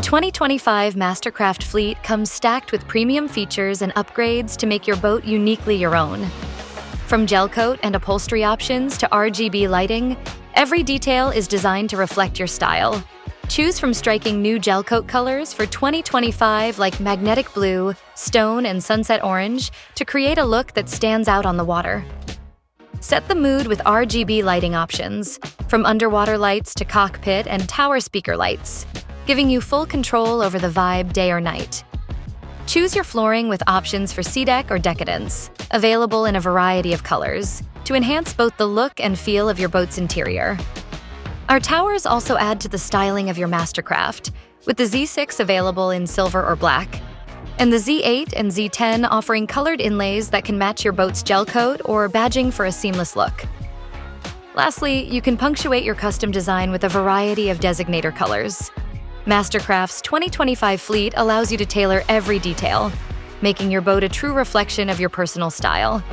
2025 MasterCraft fleet comes stacked with premium features and upgrades to make your boat uniquely your own. From gelcoat and upholstery options to RGB lighting, every detail is designed to reflect your style. Choose from striking new gelcoat colors for 2025 like magnetic blue, stone, and sunset orange to create a look that stands out on the water. Set the mood with RGB lighting options, from underwater lights to cockpit and tower speaker lights, giving you full control over the vibe day or night. Choose your flooring with options for SeaDeck or Decadence, available in a variety of colors, to enhance both the look and feel of your boat's interior. Our towers also add to the styling of your MasterCraft, with the Z6 available in silver or black, and the Z8 and Z10 offering colored inlays that can match your boat's gelcoat or badging for a seamless look. Lastly, you can punctuate your custom design with a variety of designator colors. MasterCraft's 2025 fleet allows you to tailor every detail, making your boat a true reflection of your personal style.